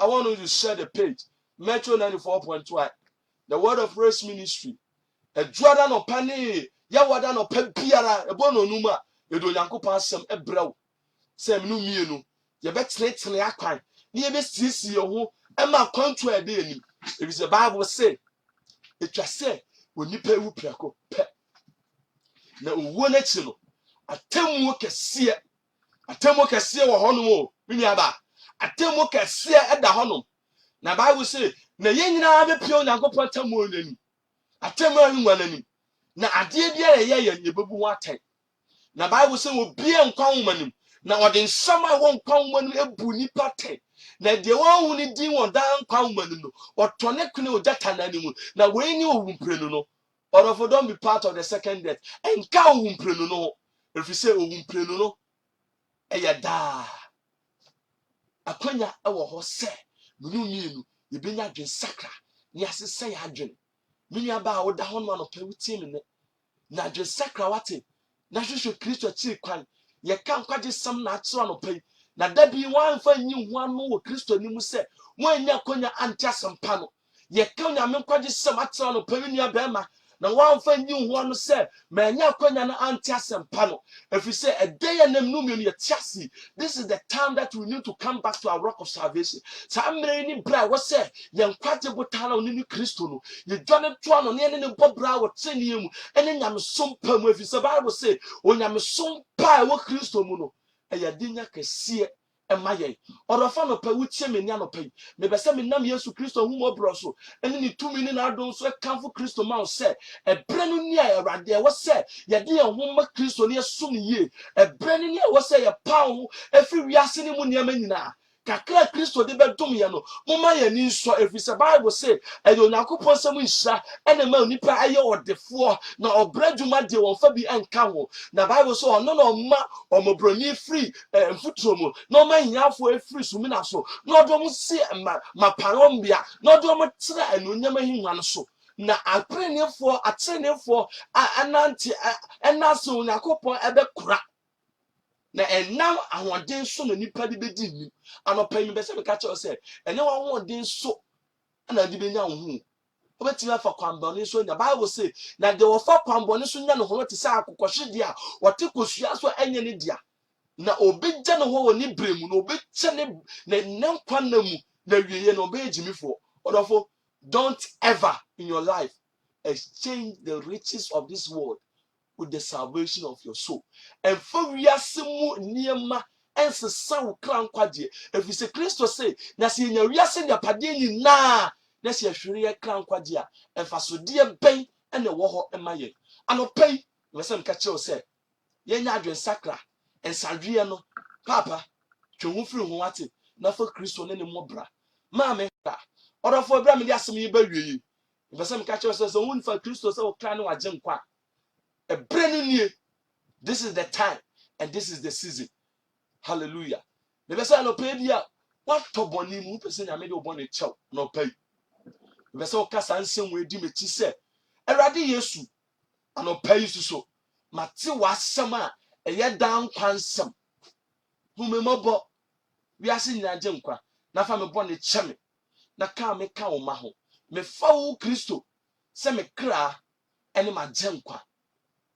I want you to share the page Metro 94.1 the Word of Praise Ministry adwada no pane ya wada no pa biara ebo no numa edo Nyankopɔn asɛm ebrew sɛ menu mienu ye betenetene akwan ne ye besiesie ho ɛma kwantu a ɛde anim ebi sɛ Bible say etwa sɛ onipa ewu prako pɛ na owuo n'akyi no atemmuo kɛseɛ wɔ hɔnom o miniaba atemmuo kɛseɛ ɛda hɔnom na Bible say na yɛn nyinaa bepie Onyankopɔn atemmuo n'anim atemmuo ahengua n'anim na adeɛ biara yɛyɛ yɛbɛbu ho atɛn na Bible say obie nkwa nwoma nim na ɔde nsɛm a wɔn nkwa nwoma nim ebu nipa tɛn na deɛ wɔn ne din wɔn dan nkwa nwoma nim no ɔtɔ ne kune ɔgyata n'anim na wɔn ni owumprenu no ɔdɔfo don't be part of the second death ɛnka owumprenu no efi sɛ owumprenu no ɛyɛ daa akwanya ɛwɔ hɔ sɛ menu mienu yɛbɛnya adwen sakra ne asesɛ yɛ adwen menua ba a woda hɔ no anɔpɛ wotie me ne na adwen sakra wate na hwehwɛ Kristo akyiri kwan yɛka nkwagye sɛm na akyerɛ anɔpɛ yi na da bi wɔamfa nyi ho ano wɔ Kristo anim sɛ wɔanya akwanya ante asɛmpa no yɛka Nyame nkwagye sɛm akyerɛ anɔpɛ yi nua bɛrima na wɔamfa nyi ho ano sɛ manya akwanya no ante asɛmpa no ɛfiri sɛ ɛdɛ yɛ nam no mmienu yɛte ase. This is the time that we need to come back to our rock of salvation. Saa mmerɛ yi ne berɛ a ɛwɔ sɛ yɛn nkwagye botaa no ne Kristo no yɛdwane toa no ne yɛne ne bɔ bra wɔ trenee mu ɛne nyamesom pa mu ɛfiri sɛ Bible sɛ onyamesom pa a ɛwɔ Kristo mu no ɛyɛ adenya kɛseɛ ɛma yɛn ɔdɔfa no pa wotie me ne anɔpa yi mebɛsɛ menam Yesu Kristo ho mɔborɔ so ɛne ne tumi ne n'adom so ɛkamfo Kristo ma wo sɛ ɛberɛ no ni a Awurade ɛwɔ sɛ yɛde yɛn ho ma Kristo ne yɛsom no yie ɛberɛ no ni a ɛwɔ sɛ yɛpa wo ho ɛfiri wiase ne mu nneɛma nyinaa kakra Kristo de bɛdom yɛ no moma yɛn ni nsɔ ɛfiri sɛ Bible sɛ ɛyɛ Onyankopɔn nsɛm nhyira ɛna ma onipa ayɛ ɔdefoɔ na ɔbrɛ dwuma deɛ wɔmfa bi ɛnka ho na Bible sɛ ɔno na ɔma ɔmɔbrɔni firi mfuturo mu na ɔma hiafoɔ efiri sumina so na ɔde ɔmo si maparombia na ɔde ɔmo tena anuonyam ahengua no so na atrenefoɔ anante ɛnase Onyankopɔn ɛbɛkora na ɛnam ahoɔden so na nipa de bɛdi nim anɔpa yi bɛsɛ meka kyerɛw sɛ ɛnyɛ ahoɔden so ana de bɛnya wo ho obetumi afa kwambɔne so nya Bible say na de wɔfa kwambɔne so nya no ho te sɛ akokɔhwede a wɔte kosua so ɛnyɛ ne dia na obegya no ho wɔ ne brɛ mu na obekyɛ ne nkwa na mu na wieye na obɛyɛ gyimifoɔ ɔdɔfo don't ever in your life exchange the riches of this world with the salvation of your soul. And for wiase mu nneɛma ɛnsesa wo kra nkwagye ɛfiri sɛ Kristo say na sɛ yɛnya wiase nyapadeɛ nyinaa na sɛ yɛhwere yɛ kra nkwagye a ɛmfasodeɛ bɛn ɛna ɛwɔ hɔ ɛma yɛn anɔpa yi wɔsɛ mka kyerɛw sɛ yɛnya adwen sakra ɛnsadweɛ no papa twe ho firi ho ate na fa Kristo ne ne mmɔbra maame ka ɔdɔfo bra me de asɛm yi ba wie wɔsɛ mka kyerɛw sɛ wo nfa Kristo sɛ wo kra ne wagye nkwa a brand new. This is the time and this is the season. Hallelujah. The person no pay dia what to boni mu person ya me de obon e chew no pay. The person kasa nsem we di mechi se Awurade Yesu anopa yi so mate wasɛm a ɛyɛ dan kwansɛm humemɔbɔ wiase nyina gye nkwa na fa me bɔ ne kyɛ me na ka me ka wo ma ho me fa wo Kristo sɛ me kra ɛne ma gye nkwa.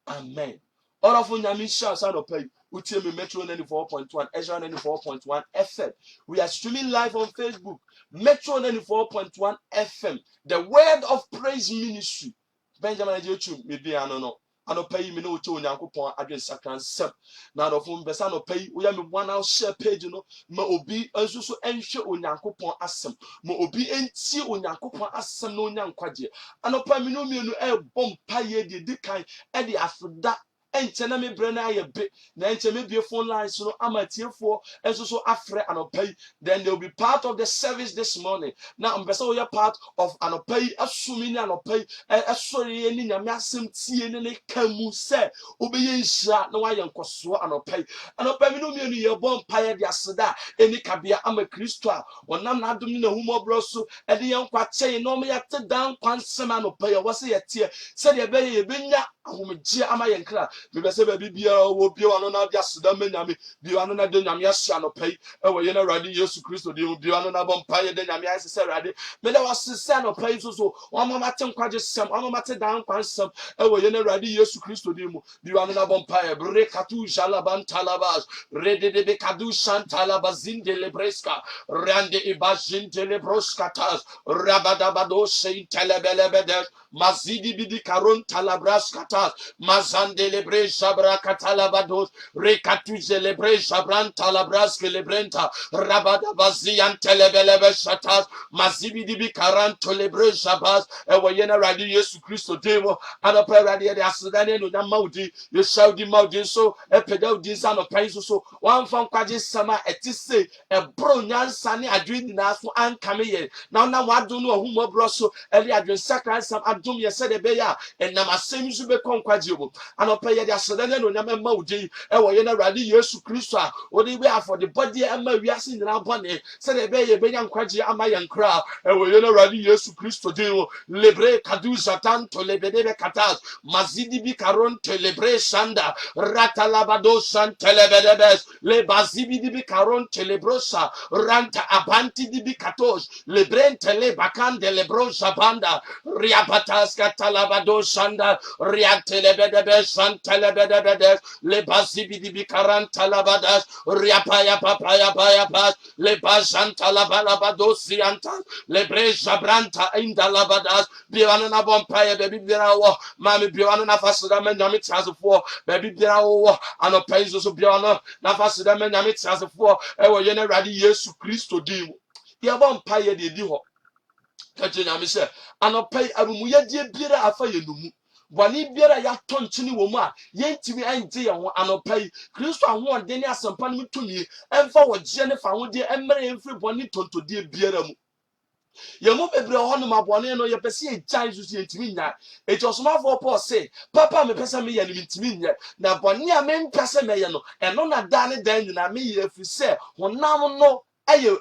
Amen. All of Nyami shouts out of pay. UTM Metro 94.1, Ezra 94.1 FM. We are streaming live on Facebook. Metro 94.1 FM. The Word of Praise Ministry. Benjamin Ajechu, maybe I don't know. I don't pay me no to Yankupon address Sakran Sep. Now the phone Besano pay. We have 1 hour share page, you know. Ma obi ensusu enhwe Onyankopon asem. Ma obi entie Onyankopon asem no Onyankwaje. Anopa me no mienu e bom paye de dikan e de afda enchena me bre na ye be na enche me bie phone lines no amatiefo ensusu afre anopa. Then they will be part of the service this morning. Now I'm we are part of anopa asumi ni anopa asori ni nyame asem tie ne kamu se obeye nhia na wa ye nkoso anopa. Anopa me no mienu ye bom paye de aseda eni kabia ama Kristo a wonam na adom ni na humobro so e de yankwa kyei no me yate dan kwansem anopa ye wo se ye tie se de be ye benya ahomegye ama ye nkra me be se ba bibia wo bia wano na de aseda manyame bia wano na de nyame ahia anopa e wo ye na rade Yesu Kristo de bia wano na bom paye de nyame ahia se rade me da wasese anopa yi so wo mama te nkwaje sem wo mama te dan kwansem e wo ye na rade Yesu Kristo de mu bia wano na bom paye bre katu jalaban talabas rede de be kadu shantalabazin de lebreska rande ibajin de lebroskatas rabadabado sein telebelebedes mazidi bidi karon talabraskatas mazande lebre jabra katalabados rekatu lebre jabran talabraske lebrenta rabadabazian telebelebeshatas mazibidi bi karan tolebre jabas ewayena radi Yesu Kristo demo anapa radi de asedane no nyamaudi ye shaudi maudi so epeda udi no paiso so wan fan kwaje sama etise ebro nyansa ne adwini na so ankame ye na wado no ahumobro so eli adwen sakran sam adom ye se de be ya enam asem su be konkwaje obo anopa ye de asedane no nyamama udi ewayena radi Yesu Kristo a odi we for the body ama wiase nyina bone se de be ye benya nkwaje ama ye nkra ewayena radi Yesu Kristo demo lebre kadu satan to lebede katas mazidi bi karon telebre shanda ratalabado san telebedebes le bazibi di karon telebrosa ranta abanti di katos lebrente le bakande lebrosa banda riapatas katalabado shanda riatelebedebes san telebedebedes le bazibi di karanta labadas riapaya papaya paya pas le bazanta labalabado sianta lebreja branta indalabadas biwana na bompaye baby biara wo mami biwana na fasida men nyame tiasefo baby biara wo anopai so biwana na fasida men nyame tiasefo e wo ye na rade Yesu Kristo dim ye bompaye de di ho kaje nyame se anopai abumuye die biara afa ye numu boni biara ya tonchini wo mu a yentimi anje ye ho anopai Kristo ahoɔden ne asempa no tumi emfa wo gye ne fa ho de emre emfiri boni tontodie biara mu yemu bebre hono mabone no ye pese ye jai so ye ntimi nya ejosomafo Paul say papa me pese me ye ni ntimi nya na bone a me pese me ye no eno na da ne dan nyina me ye fi se honam no aye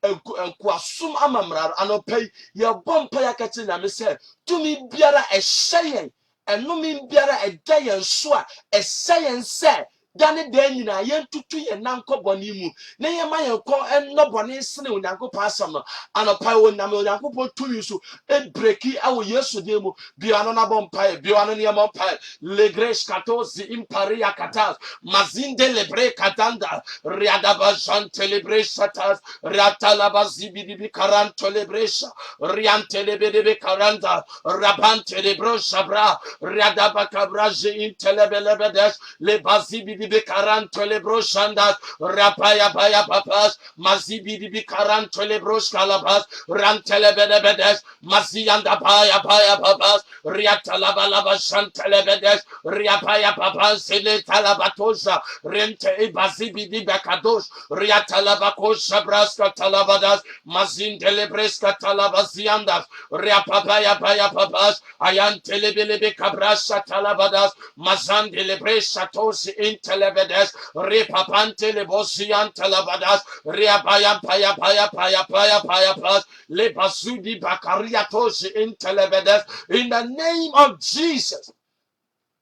enkuasum amamra anopai ye bompa ya kache na me se tumi biara ehye eno me biara eda ye so a ehye se dane dan nyina ye ntutu ye nankɔ bɔne mu na ye ma ye kɔ enno bɔne sene Onyankopɔn asɛm no anopa wo nam Onyankopɔn tumi so e breki awo Yesu de mu biano na bompa biano ne bompa le gresh katozi imparia katas mazinde lebre katanda riadaba jante lebre satas riatalaba zibidi bi karanto lebresha riante lebede karanda rabante lebro sabra riadaba kabraje intelebelebedes le bazibidi bi karanto lebro shandas rapaya paya papas mazibidi bi karanto lebro skalabas rantelebelebedes mazianda paya paya papas riatalabalaba shantelebedes riapaya papas sele talabatosa rente bazibidi bekados riatalabakosha braska talabadas mazindelebreska talabaziandas riapapaya paya papas ayantelebelebe kabrasha talabadas mazandelebresha tosi intelebedes ripapantelebosian talabadas riapaya paya paya paya paya paya pas le basudi bakaria tosi intelebedes in the name of Jesus.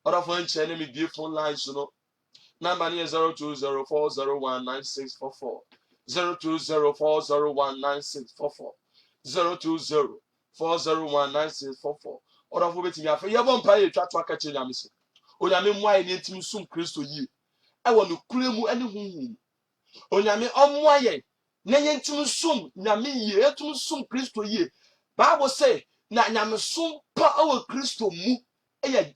Other for enemy beautiful lines, you know. Number is 0204019644. 0204019644. 020401964. Other for betting ya for your vampire try to catch him. onyame mmoa yɛ ntimi som Kristo yie ɛwɔ no kure mu ɛne honhom onyame ɔmmoa yɛ na yɛntimi som nyame yie yɛntimi som Kristo yie Bible say na nyame som pa ɛwɔ Kristo mu ɛyɛ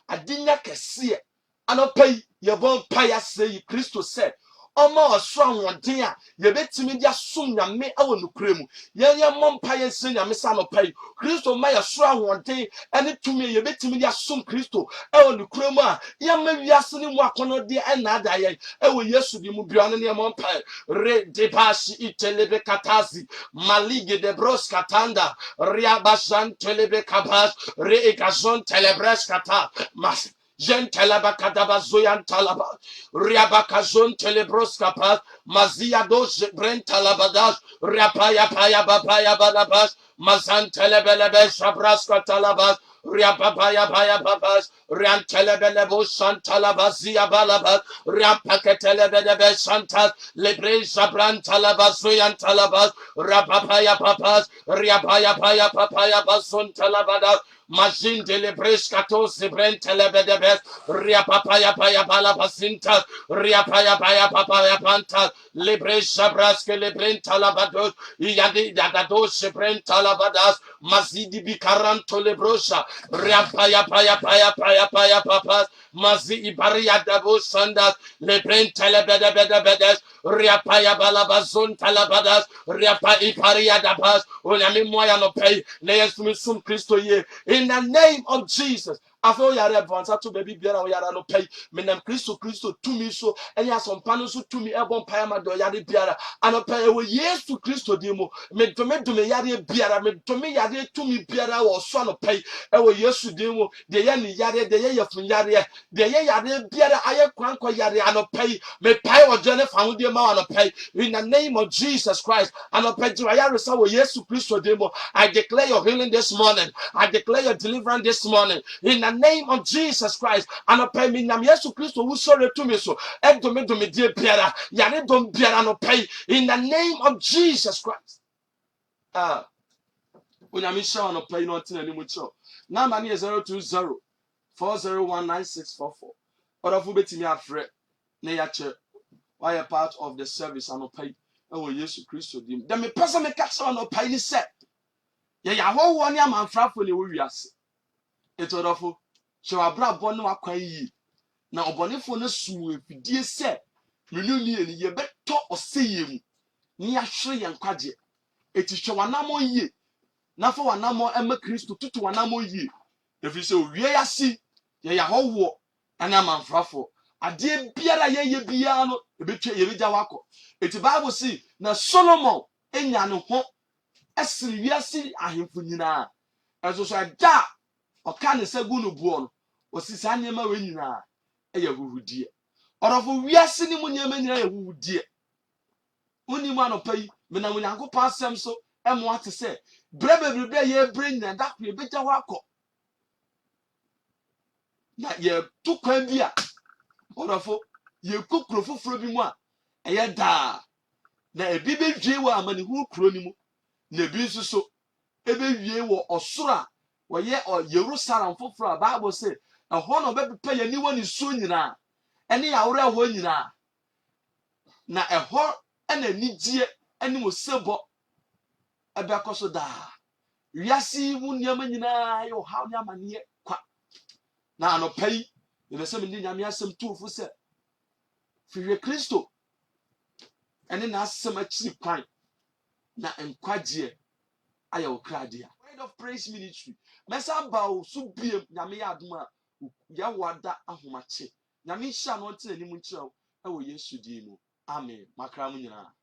adinya kɛseɛ anɔpa yi yɛbɔ mpa yɛasɛ yi Kristo sɛ ɔma ɔsoro ahoɔden a yɛbɛtumi de asom nyame ɛwɔ no kure mu yɛnyɛ mmɔ mpa yɛnsɛ nyame sɛ anɔpa yi Kristo ma yɛsoro ahoɔden ɛne tumi a yɛbɛtumi de asom Kristo ɛwɔ no kure mu a yɛma wiase ne mu akɔnnɔdeɛ ɛnaada yɛn ɛwɔ Yesu di mu bia no ne yɛmmɔ mpa re debashi itelebe katazi malige de bros katanda riabashan telebe kabas re egazon telebres kata mas Jen talaba kadaba zoyan talaba riabakazon telebros kapas mazia dos brent talabadas riapaya paya babaya balabas mazan telebelebe shabraska talabas riapapaya paya babas rian telebelebo santalabazia balabas riapaketelebelebe santas lebre shabran talabas zoyan talabas riapapaya papas riapaya paya papaya bason talabadas Majin delebreskato sibren telebedebes ria papaya paya bala basinta ria paya papaya panta lebre shabraske lebren talabados yadi dadado sibren talabadas mazidi bikaranto lebrosa ria paya paya papas mazi ibaria dabo sandas lebren telebedebedes ria paya bala bazon talabadas ria pa iparia dabas onami moya no pay na yesu sum Kristo ye in the name of Jesus. I feel yare advance to baby biara o yara no pay menam Kristo to me so any asompano so to me ebon payama do yare biara anopa e Yesu Kristo dimo me to me yare biara me to me yare to me biara wo so no pay e Yesu dimo de ye ni yare de ye yefun yare de ye yare biara aye kwankwa yare anopa me pay o jene faudie ma anopa in the name of Jesus Christ anopa yare sa wo Yesu Kristo dimo I declare your healing this morning. I declare your deliverance this morning in the name of Jesus Christ. And I pay me nam Yesu Christo who sorry to me so. Edome dear Piera. Yane don't Piera no pay in the name of Jesus Christ. Ah, when I'm sure no pay no tin anymore. Now money is 020-401-9644. But of who me afraid. Na why a part of the service and no pay. Oh, Yesu Christo dim. Then me person me catch on no pay ni set. Ya ho woni amanfrafo ne wo wiase etodofo hwe wabrabọ ne wakwan yi na obonefo ne sumu efidie se menuni eni ye beto oseye mu ni ahwere ye nkwaje eti hwe wanamo yi na fa wanamo ema Kristo tutu wanamo yi efi se owie yasi ya ho wo ana amanfrafo ade biara ye bia no ebetwe ye beja wako eti Bible si na Solomon enya ne ho esiri wiase ahemfo nyina eso so ada oka ne sagu no buo no osisi anyema we nyina eye huhudie orofo wiase ni mu nyema nyina ye huhudie oni mu anopai me na Onyankopon asem so emo ate se brebebre ye bre nyina da ko ye beja ho akọ na ye tukwan bi a orofo ye kokuro foforo bi mu a eye da na ebi bedwie wa amane hu kuro ni mu na ebi nso so ebe wie wo osoro a wo ye Jerusalem foforo a Bible say ɛhɔ no bepepa yani woni so nyina ene ya wore ho nyina na ɛhɔ ena nigye ene mo sebo ebekoso da wiase mu niam nyina yo ha nya mane kwa na anopai ye se me ndi nyame asem tuofo se fiwe Kristo ene na asem akiri kwan na enkwagye aya okradia Word of Praise Ministry mesa ba o so biem nyame ya adom a ya wada ahomache nyame hia no ntina ni mu nkyerɛw e wo Yesu di mu amen makra mu nyina